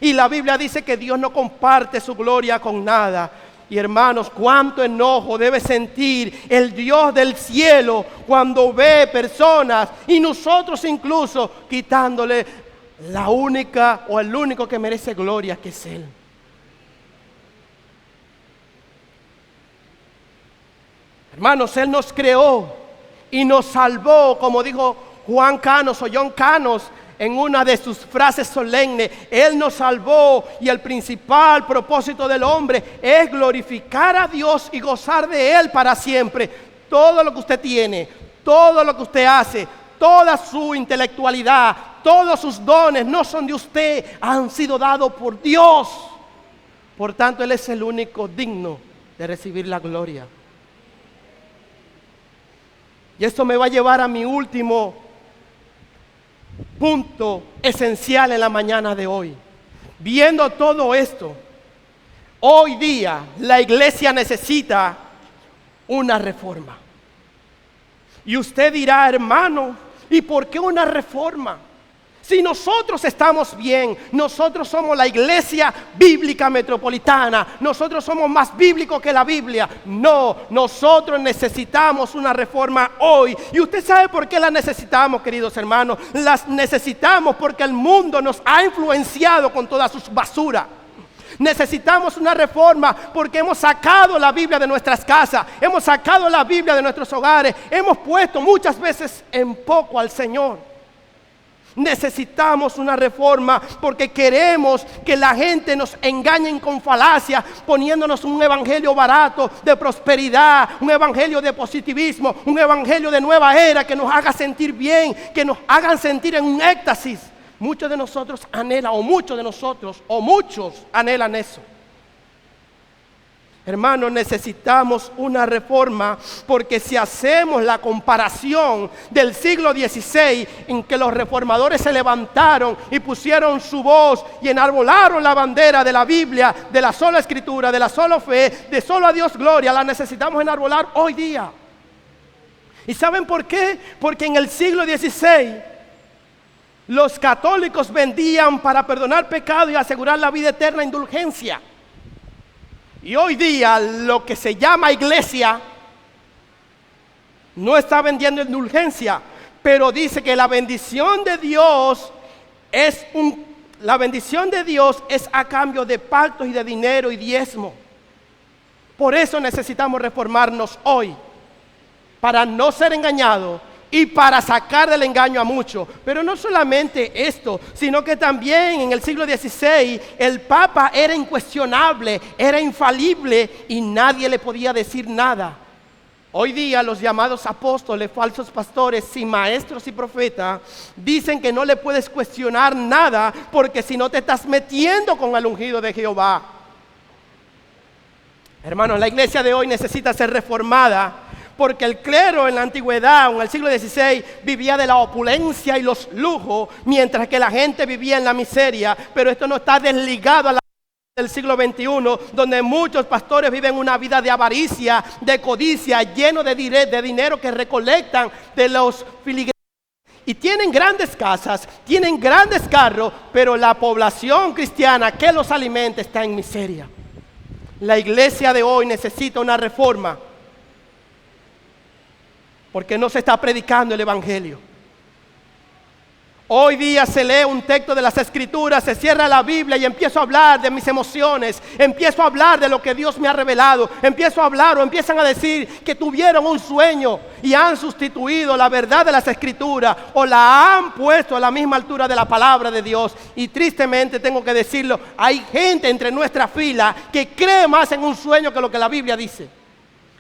Y la Biblia dice que Dios no comparte su gloria con nada. Y hermanos, cuánto enojo debe sentir el Dios del cielo cuando ve personas, y nosotros incluso, quitándole la única o el único que merece gloria, que es Él. Hermanos, Él nos creó y nos salvó, como dijo Juan Canos o John Canos en una de sus frases solemnes. Él nos salvó y el principal propósito del hombre es glorificar a Dios y gozar de Él para siempre. Todo lo que usted tiene, todo lo que usted hace, toda su intelectualidad, todos sus dones no son de usted, han sido dados por Dios. Por tanto, Él es el único digno de recibir la gloria. Y esto me va a llevar a mi último punto esencial en la mañana de hoy. Viendo todo esto, hoy día la iglesia necesita una reforma. Y usted dirá, hermano, ¿y por qué una reforma? Si nosotros estamos bien, nosotros somos la iglesia bíblica metropolitana, nosotros somos más bíblicos que la Biblia. No, nosotros necesitamos una reforma hoy. Y usted sabe por qué la necesitamos, queridos hermanos. Las necesitamos porque el mundo nos ha influenciado con toda su basura. Necesitamos una reforma porque hemos sacado la Biblia de nuestras casas, hemos sacado la Biblia de nuestros hogares, hemos puesto muchas veces en poco al Señor. Necesitamos una reforma porque queremos que la gente nos engañen con falacias, poniéndonos un evangelio barato de prosperidad, un evangelio de positivismo, un evangelio de nueva era que nos haga sentir bien, que nos hagan sentir en un éxtasis. Muchos de nosotros anhelan, o muchos de nosotros, o muchos anhelan eso. Hermanos, necesitamos una reforma porque si hacemos la comparación del siglo XVI en que los reformadores se levantaron y pusieron su voz y enarbolaron la bandera de la Biblia, de la sola escritura, de la sola fe, de solo a Dios gloria, la necesitamos enarbolar hoy día. ¿Y saben por qué? Porque en el siglo XVI los católicos vendían para perdonar pecado y asegurar la vida eterna indulgencia. Y hoy día lo que se llama iglesia no está vendiendo indulgencia, pero dice que la bendición de Dios es a cambio de pactos y de dinero y diezmo. Por eso necesitamos reformarnos hoy, para no ser engañados y para sacar del engaño a muchos. Pero no solamente esto, sino que también en el siglo XVI el Papa era incuestionable, era infalible y nadie le podía decir nada. Hoy día los llamados apóstoles, falsos pastores, sin maestros y profetas, dicen que no le puedes cuestionar nada porque si no te estás metiendo con el ungido de Jehová. Hermanos, la iglesia de hoy necesita ser reformada porque el clero en la antigüedad, en el siglo XVI, vivía de la opulencia y los lujos, mientras que la gente vivía en la miseria. Pero esto no está desligado a la del siglo XXI, donde muchos pastores viven una vida de avaricia, de codicia, lleno de dinero que recolectan de los filigreses. Y tienen grandes casas, tienen grandes carros, pero la población cristiana que los alimenta está en miseria. La iglesia de hoy necesita una reforma, porque no se está predicando el evangelio. Hoy día se lee un texto de las escrituras, se cierra la Biblia y empiezo a hablar de mis emociones, empiezo a hablar de lo que Dios me ha revelado, empiezo a hablar o empiezan a decir que tuvieron un sueño y han sustituido la verdad de las escrituras o la han puesto a la misma altura de la palabra de Dios. Y tristemente tengo que decirlo, hay gente entre nuestra fila que cree más en un sueño que lo que la Biblia dice.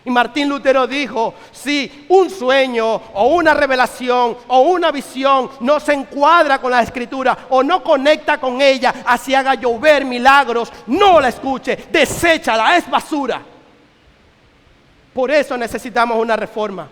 Y Martín Lutero dijo, si un sueño o una revelación o una visión no se encuadra con la escritura o no conecta con ella, así haga llover milagros, no la escuche, deséchala, es basura. Por eso necesitamos una reforma.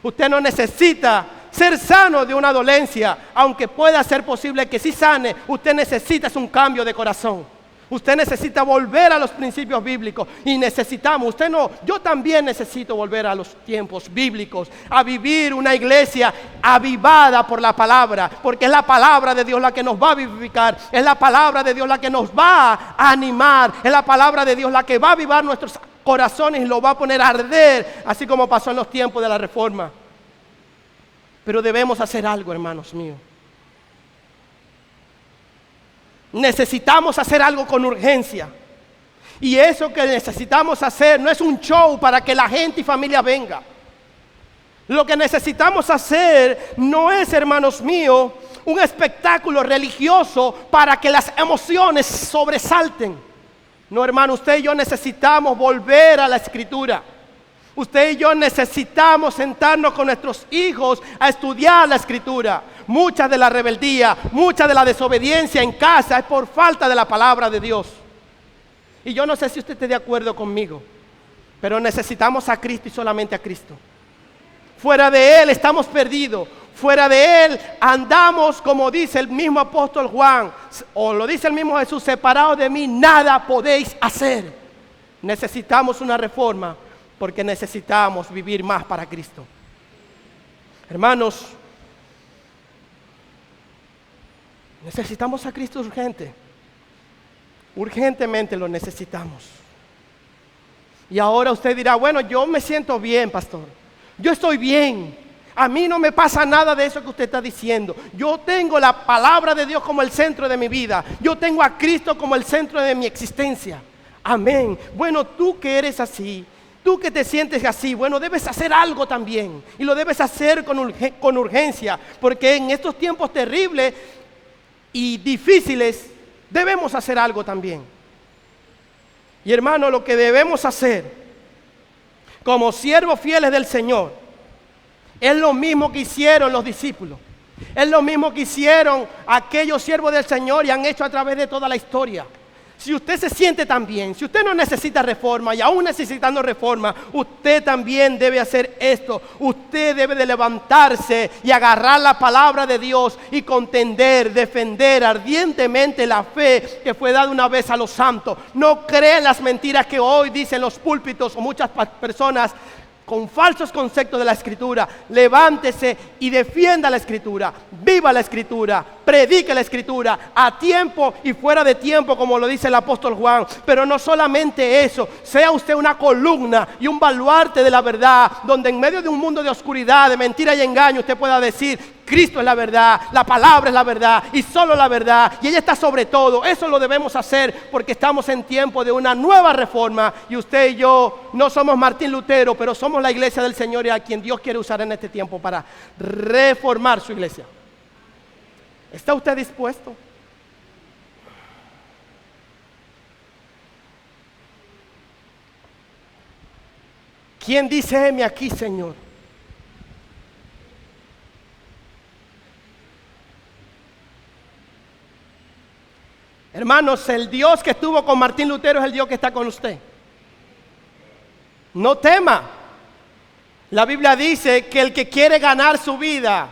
Usted no necesita ser sano de una dolencia, aunque pueda ser posible que sí sane. Usted necesita un cambio de corazón. Usted necesita volver a los principios bíblicos y necesitamos, usted no, yo también necesito volver a los tiempos bíblicos, a vivir una iglesia avivada por la palabra, porque es la palabra de Dios la que nos va a vivificar, es la palabra de Dios la que nos va a animar, es la palabra de Dios la que va a avivar nuestros corazones y lo va a poner a arder, así como pasó en los tiempos de la Reforma. Pero debemos hacer algo, hermanos míos. Necesitamos hacer algo con urgencia. Y eso que necesitamos hacer no es un show para que la gente y familia venga. Lo que necesitamos hacer no es, hermanos míos, un espectáculo religioso para que las emociones sobresalten. No, hermano, usted y yo necesitamos volver a la Escritura. Usted y yo necesitamos sentarnos con nuestros hijos a estudiar la Escritura. Mucha de la rebeldía, mucha de la desobediencia en casa es por falta de la palabra de Dios. Y yo no sé si usted esté de acuerdo conmigo, pero necesitamos a Cristo y solamente a Cristo. Fuera de Él estamos perdidos. Fuera de Él andamos, como dice el mismo apóstol Juan, o lo dice el mismo Jesús: separados de mí nada podéis hacer. Necesitamos una reforma porque necesitamos vivir más para Cristo. Hermanos, necesitamos a Cristo urgentemente lo necesitamos. Y ahora usted dirá: bueno, yo me siento bien, pastor, yo estoy bien, a mí no me pasa nada de eso que usted está diciendo. Yo tengo la palabra de Dios como el centro de mi vida. Yo tengo a Cristo como el centro de mi existencia. Amén. Bueno, tú que eres así, tú que te sientes así, bueno, debes hacer algo también. Y lo debes hacer con urgencia, porque en estos tiempos terribles y difíciles debemos hacer algo también. Y hermano, lo que debemos hacer como siervos fieles del Señor es lo mismo que hicieron los discípulos. Es lo mismo que hicieron aquellos siervos del Señor y han hecho a través de toda la historia. Si usted se siente tan bien, si usted no necesita reforma y aún necesitando reforma, usted también debe hacer esto. Usted debe de levantarse y agarrar la palabra de Dios y contender, defender ardientemente la fe que fue dada una vez a los santos. No creen las mentiras que hoy dicen los púlpitos o muchas personas con falsos conceptos de la Escritura. Levántese y defienda la Escritura, viva la Escritura, predique la Escritura a tiempo y fuera de tiempo, como lo dice el apóstol Juan. Pero no solamente eso, sea usted una columna y un baluarte de la verdad, donde en medio de un mundo de oscuridad, de mentira y engaño, usted pueda decir: Cristo es la verdad, la palabra es la verdad y solo la verdad, y ella está sobre todo. Eso lo debemos hacer porque estamos en tiempo de una nueva reforma, y usted y yo no somos Martín Lutero, pero somos la iglesia del Señor y a quien Dios quiere usar en este tiempo para reformar su iglesia. ¿Está usted dispuesto? ¿Quién dice heme aquí, Señor? Hermanos, el Dios que estuvo con Martín Lutero es el Dios que está con usted. No tema. La Biblia dice que el que quiere ganar su vida,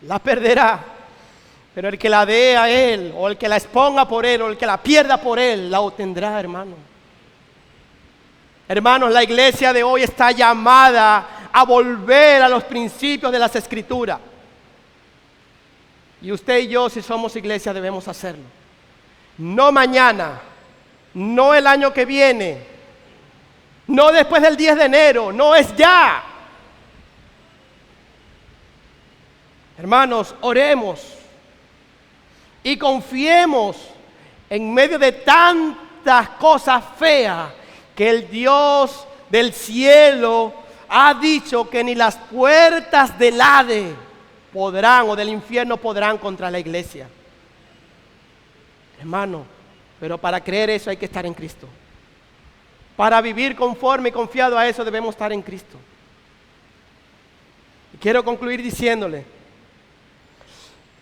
la perderá. Pero el que la dé a Él, o el que la exponga por Él, o el que la pierda por Él, la obtendrá, hermano. Hermanos, la iglesia de hoy está llamada a volver a los principios de las Escrituras. Y usted y yo, si somos iglesia, debemos hacerlo. No mañana, no el año que viene, no después del 10 de enero, no, es ya. Hermanos, oremos y confiemos en medio de tantas cosas feas que el Dios del cielo ha dicho que ni las puertas del Hades podrán, o del infierno podrán contra la iglesia. Hermano, pero para creer eso hay que estar en Cristo. Para vivir conforme y confiado a eso debemos estar en Cristo. Y quiero concluir diciéndole: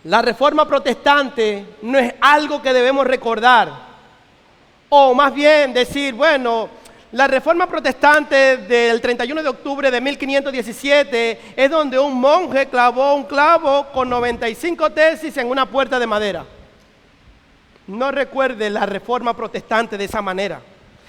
la reforma protestante no es algo que debemos recordar, o más bien decir, bueno, la reforma protestante del 31 de octubre de 1517 es donde un monje clavó un clavo con 95 tesis en una puerta de madera. No recuerde la reforma protestante de esa manera.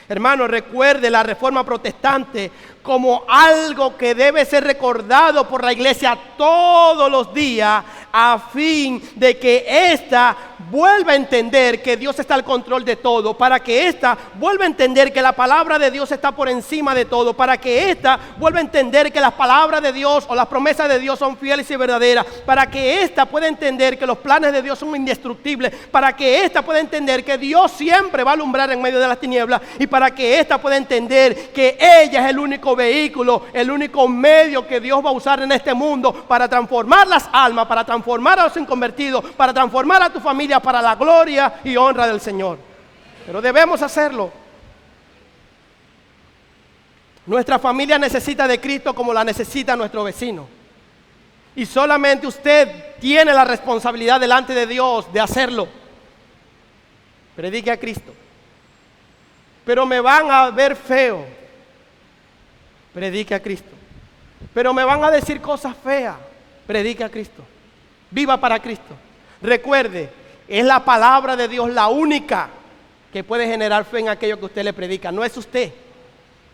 Hermano, recuerde la reforma protestante como algo que debe ser recordado por la iglesia todos los días a fin de que ésta vuelva a entender que Dios está al control de todo, para que ésta vuelva a entender que la palabra de Dios está por encima de todo, para que ésta vuelva a entender que las palabras de Dios o las promesas de Dios son fieles y verdaderas, para que ésta pueda entender que los planes de Dios son indestructibles, para que ésta pueda entender que Dios siempre va a alumbrar en medio de las tinieblas, y para que ésta pueda entender que ella es el único vehículo, el único medio que Dios va a usar en este mundo para transformar las almas, para transformar a los inconvertidos, para transformar a tu familia para la gloria y honra del Señor. Pero debemos hacerlo. Nuestra familia necesita de Cristo como la necesita nuestro vecino. Y solamente usted tiene la responsabilidad delante de Dios de hacerlo. Predique a Cristo. Pero me van a ver feo. Predique a Cristo. Pero me van a decir cosas feas. Predique a Cristo. Viva para Cristo. Recuerde, es la palabra de Dios la única que puede generar fe en aquello que usted le predica. No es usted,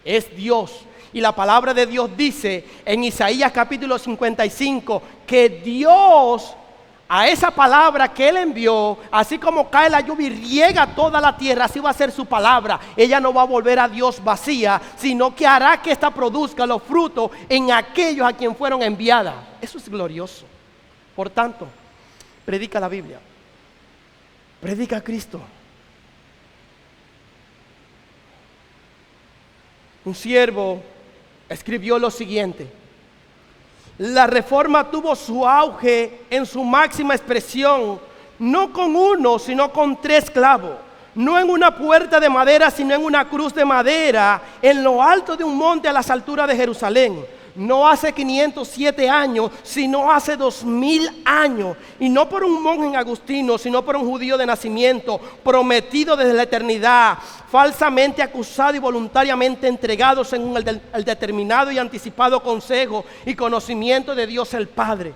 es Dios. Y la palabra de Dios dice en Isaías capítulo 55 que Dios, a esa palabra que Él envió, así como cae la lluvia y riega toda la tierra, así va a ser su palabra. Ella no va a volver a Dios vacía, sino que hará que ésta produzca los frutos en aquellos a quien fueron enviadas. Eso es glorioso. Por tanto, predica la Biblia. Predica a Cristo. Un siervo escribió lo siguiente: la reforma tuvo su auge en su máxima expresión, no con uno, sino con 3 clavos, no en una puerta de madera, sino en una cruz de madera, en lo alto de un monte a las alturas de Jerusalén. No hace 507 años, sino hace 2000 años. Y no por un monje agustino, sino por un judío de nacimiento, prometido desde la eternidad, falsamente acusado y voluntariamente entregado según el determinado y anticipado consejo y conocimiento de Dios el Padre.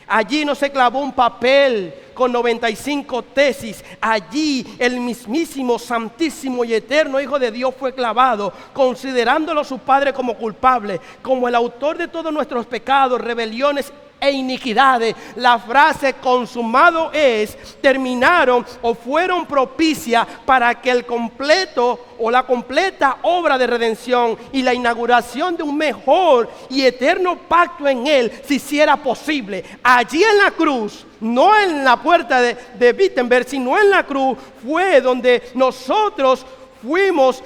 Allí no se clavó un papel con 95 tesis. Allí el mismísimo, santísimo y eterno Hijo de Dios fue clavado, considerándolo su Padre como culpable, como el autor de todos nuestros pecados, rebeliones e iniquidades. La frase consumado es, terminaron o fueron propicias para que el completo o la completa obra de redención y la inauguración de un mejor y eterno pacto en Él se hiciera posible. Allí en la cruz, no en la puerta de Wittenberg, sino en la cruz, fue donde nosotros fuimos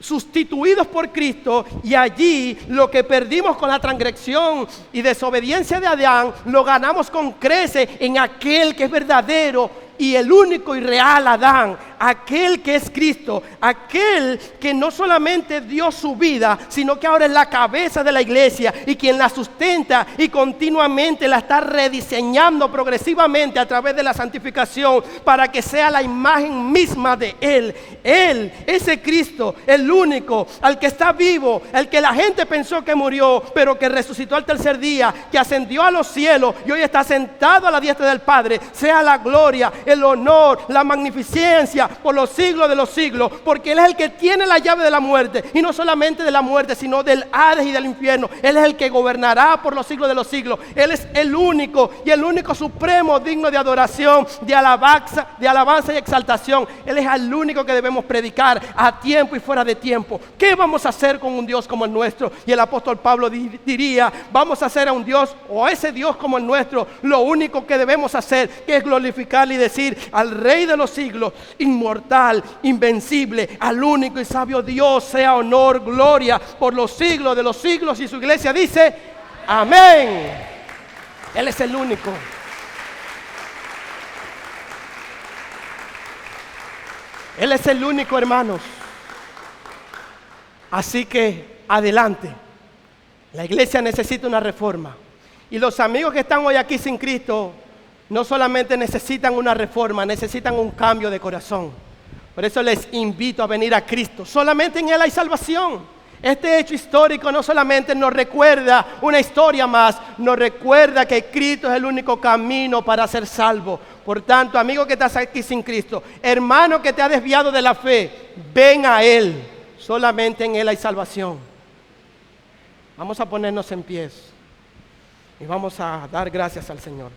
sustituidos por Cristo, y allí lo que perdimos con la transgresión y desobediencia de Adán, lo ganamos con creces en aquel que es verdadero y el único y real Adán, aquel que es Cristo, aquel que no solamente dio su vida, sino que ahora es la cabeza de la iglesia y quien la sustenta y continuamente la está rediseñando progresivamente a través de la santificación para que sea la imagen misma de Él. Él, ese Cristo, el único, al que está vivo, el que la gente pensó que murió, pero que resucitó al tercer día, que ascendió a los cielos y hoy está sentado a la diestra del Padre, sea la gloria, el honor, la magnificencia por los siglos de los siglos, porque Él es el que tiene la llave de la muerte, y no solamente de la muerte, sino del Hades y del infierno. Él es el que gobernará por los siglos de los siglos. Él es el único y el único supremo digno de adoración, de alabanza y exaltación. Él es el único que debemos predicar a tiempo y fuera de tiempo. ¿Qué vamos a hacer con un Dios como el nuestro? Y el apóstol Pablo diría, vamos a hacer a un Dios o a ese Dios como el nuestro, lo único que debemos hacer, que es glorificarle y decir al Rey de los siglos, inmortal, invencible, al único y sabio Dios, sea honor, gloria por los siglos de los siglos. Y su iglesia dice, amén. Él es el único. Él es el único, hermanos. Así que adelante. La iglesia necesita una reforma. Y los amigos que están hoy aquí sin Cristo no solamente necesitan una reforma, necesitan un cambio de corazón. Por eso les invito a venir a Cristo. Solamente en Él hay salvación. Este hecho histórico no solamente nos recuerda una historia más, nos recuerda que Cristo es el único camino para ser salvo. Por tanto, amigo que estás aquí sin Cristo, hermano que te ha desviado de la fe, ven a Él. Solamente en Él hay salvación. Vamos a ponernos en pies y vamos a dar gracias al Señor.